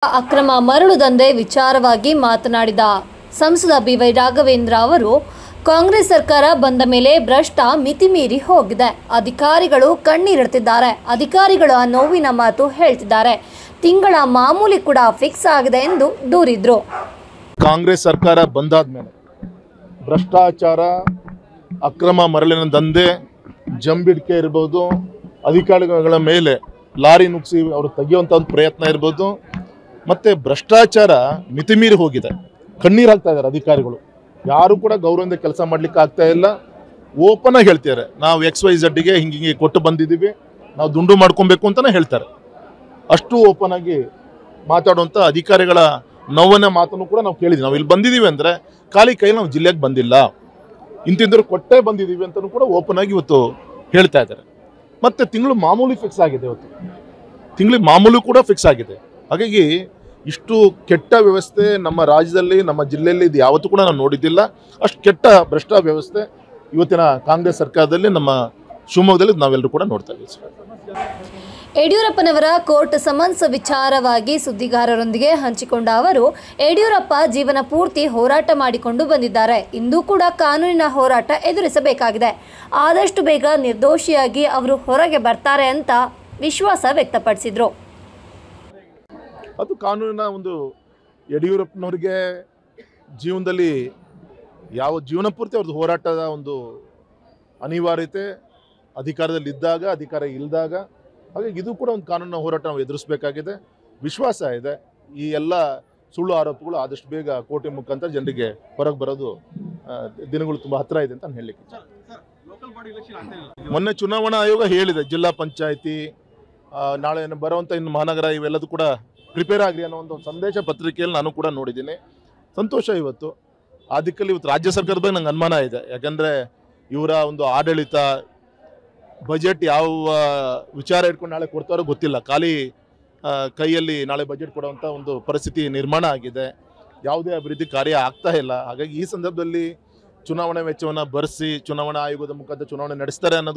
ಅಕ್ರಮ ಮರಳು ದಂಧೆ ವಿಚಾರವಾಗಿ ಮಾತನಾಡಿದ ಸಂಸದ ಬಿ.ವೈ. ರಾಘವೇಂದ್ರ ಅವರು, ಕಾಂಗ್ರೆಸ್ ಸರ್ಕಾರ ಬಂದ ಮೇಲೆ ಭ್ರಷ್ಟ ಮಿತಿಮೀರಿ ಹೋಗಿದೆ. ಅಧಿಕಾರಿಗಳು ಕಣ್ಣೀರಿಡ್ತಿದ್ದಾರೆ. ಅಧಿಕಾರಿಗಳು ಆ ನೋವಿನ ಮಾತು ಹೇಳ್ತಿದ್ದಾರೆ. ತಿಂಗಳ ಮಾಮೂಲಿ ಕೂಡ ಫಿಕ್ಸ್ ಆಗಿದೆ ಎಂದು ದೂರಿದ್ರು. ಕಾಂಗ್ರೆಸ್ ಸರ್ಕಾರ ಬಂದಾದ್ಮೇಲೆ ಭ್ರಷ್ಟಾಚಾರ, ಅಕ್ರಮ ಮರಳಿನ ದಂಧೆ, ಜಂಬಿಡಿಕೆ ಇರ್ಬೋದು, ಅಧಿಕಾರಿಗಳ ಮೇಲೆ ಲಾರಿ ನುಗ್ಸಿ ಅವರು ತೆಗೆಯುವಂಥ ಒಂದು ಪ್ರಯತ್ನ ಇರ್ಬೋದು, ಮತ್ತು ಭ್ರಷ್ಟಾಚಾರ ಮಿತಿಮೀರಿ ಹೋಗಿದೆ. ಕಣ್ಣೀರು ಹಾಕ್ತಾ ಇದ್ದಾರೆ ಅಧಿಕಾರಿಗಳು. ಯಾರು ಕೂಡ ಗೌರವದಿಂದ ಕೆಲಸ ಮಾಡಲಿಕ್ಕೆ ಆಗ್ತಾ ಇಲ್ಲ. ಓಪನ್ ಆಗಿ ಹೇಳ್ತಾರೆ, ನಾವು XYZಗೆ ಹಿಂಗೆ ಕೊಟ್ಟು ಬಂದಿದ್ದೀವಿ, ನಾವು ದುಂಡು ಮಾಡ್ಕೊಬೇಕು ಅಂತಲೇ ಹೇಳ್ತಾರೆ. ಅಷ್ಟು ಓಪನ್ ಆಗಿ ಮಾತಾಡುವಂಥ ಅಧಿಕಾರಿಗಳ ನೋವನ್ನ ಮಾತನ್ನು ಕೂಡ ನಾವು ಕೇಳಿದ್ವಿ. ನಾವು ಇಲ್ಲಿ ಬಂದಿದ್ದೀವಿ ಅಂದರೆ ಖಾಲಿ ಕೈ ನಾವು ಜಿಲ್ಲೆಗೆ ಬಂದಿಲ್ಲ, ಇಂತಿಂದರು ಕೊಟ್ಟೇ ಬಂದಿದ್ದೀವಿ ಅಂತಲೂ ಕೂಡ ಓಪನ್ ಆಗಿ ಇವತ್ತು ಹೇಳ್ತಾ ಇದ್ದಾರೆ. ಮತ್ತು ತಿಂಗಳು ಮಾಮೂಲಿ ಫಿಕ್ಸ್ ಆಗಿದೆ. ಇವತ್ತು ತಿಂಗಳಿಗೆ ಮಾಮೂಲು ಕೂಡ ಫಿಕ್ಸ್ ಆಗಿದೆ. ಹಾಗಾಗಿ ಇಷ್ಟು ಕೆಟ್ಟ ವ್ಯವಸ್ಥೆ ನಮ್ಮ ರಾಜ್ಯದಲ್ಲಿ, ನಮ್ಮ ಜಿಲ್ಲೆಯಲ್ಲಿ ಇದು ಯಾವತ್ತೂ ಕೂಡ ನಾವು ನೋಡಿದ್ದಿಲ್ಲ. ಅಷ್ಟು ಕೆಟ್ಟ ಭ್ರಷ್ಟ ವ್ಯವಸ್ಥೆ ಇವತ್ತಿನ ಕಾಂಗ್ರೆಸ್ ಸರ್ಕಾರದಲ್ಲಿ, ನಮ್ಮ ಶಿವಮೊಗ್ಗದಲ್ಲಿ ನಾವೆಲ್ಲರೂ ಕೂಡ ನೋಡ್ತಾ ಇದ್ದೀವಿ. ಯಡಿಯೂರಪ್ಪನವರ ಕೋರ್ಟ್ ಸಮನ್ಸ್ ವಿಚಾರವಾಗಿ ಸುದ್ದಿಗಾರರೊಂದಿಗೆ ಹಂಚಿಕೊಂಡ ಅವರು, ಯಡಿಯೂರಪ್ಪ ಜೀವನ ಪೂರ್ತಿ ಹೋರಾಟ ಮಾಡಿಕೊಂಡು ಬಂದಿದ್ದಾರೆ. ಇಂದು ಕೂಡ ಕಾನೂನಿನ ಹೋರಾಟ ಎದುರಿಸಬೇಕಾಗಿದೆ. ಆದಷ್ಟು ಬೇಗ ನಿರ್ದೋಷಿಯಾಗಿ ಅವರು ಹೊರಗೆ ಬರ್ತಾರೆ ಅಂತ ವಿಶ್ವಾಸ ವ್ಯಕ್ತಪಡಿಸಿದರು. ಅದು ಕಾನೂನಿನ ಒಂದು ಯಡಿಯೂರಪ್ಪನವ್ರಿಗೆ ಜೀವನದಲ್ಲಿ ಜೀವನ ಪೂರ್ತಿ ಅವ್ರದ್ದು ಹೋರಾಟದ ಒಂದು ಅನಿವಾರ್ಯತೆ, ಅಧಿಕಾರದಲ್ಲಿದ್ದಾಗ, ಅಧಿಕಾರ ಇಲ್ಲದಾಗ. ಹಾಗಾಗಿ ಇದು ಕೂಡ ಒಂದು ಕಾನೂನಿನ ಹೋರಾಟ ನಾವು ಎದುರಿಸಬೇಕಾಗಿದೆ. ವಿಶ್ವಾಸ ಇದೆ ಈ ಎಲ್ಲ ಸುಳ್ಳು ಆರೋಪಗಳು ಆದಷ್ಟು ಬೇಗ ಕೋರ್ಟಿನ ಮುಖಾಂತರ ಜನರಿಗೆ ಹೊರಗೆ ಬರೋದು ದಿನಗಳು ತುಂಬ ಹತ್ತಿರ ಇದೆ ಅಂತ ನಾನು ಹೇಳಲಿಕ್ಕೆ. ಮೊನ್ನೆ ಚುನಾವಣಾ ಆಯೋಗ ಹೇಳಿದೆ, ಜಿಲ್ಲಾ ಪಂಚಾಯಿತಿ ನಾಳೆ ಬರುವಂಥ ಇನ್ನು ಮಹಾನಗರ ಇವೆಲ್ಲದೂ ಕೂಡ ಪ್ರಿಪೇರ್ ಆಗಲಿ ಅನ್ನೋ ಒಂದು ಸಂದೇಶ ಪತ್ರಿಕೆಯಲ್ಲಿ ನಾನು ಕೂಡ ನೋಡಿದ್ದೀನಿ. ಸಂತೋಷ. ಇವತ್ತು ಆ ದಿಕ್ಕಲ್ಲಿ ಇವತ್ತು ರಾಜ್ಯ ಸರ್ಕಾರದ ಬಗ್ಗೆ ನಂಗೆ ಅನುಮಾನ ಇದೆ. ಯಾಕಂದರೆ ಇವರ ಒಂದು ಆಡಳಿತ, ಬಜೆಟ್ ಯಾವ ವಿಚಾರ ಇಟ್ಕೊಂಡು ನಾಳೆ ಕೊಡ್ತಾರೋ ಗೊತ್ತಿಲ್ಲ. ಖಾಲಿ ಕೈಯಲ್ಲಿ ನಾಳೆ ಬಜೆಟ್ ಕೊಡುವಂಥ ಒಂದು ಪರಿಸ್ಥಿತಿ ನಿರ್ಮಾಣ ಆಗಿದೆ. ಯಾವುದೇ ಅಭಿವೃದ್ಧಿ ಕಾರ್ಯ ಆಗ್ತಾ ಇಲ್ಲ. ಹಾಗಾಗಿ ಈ ಸಂದರ್ಭದಲ್ಲಿ ಚುನಾವಣಾ ವೆಚ್ಚವನ್ನು ಭರಿಸಿ ಚುನಾವಣಾ ಆಯೋಗದ ಮುಖಾಂತರ ಚುನಾವಣೆ ನಡೆಸ್ತಾರೆ ಅನ್ನೋದು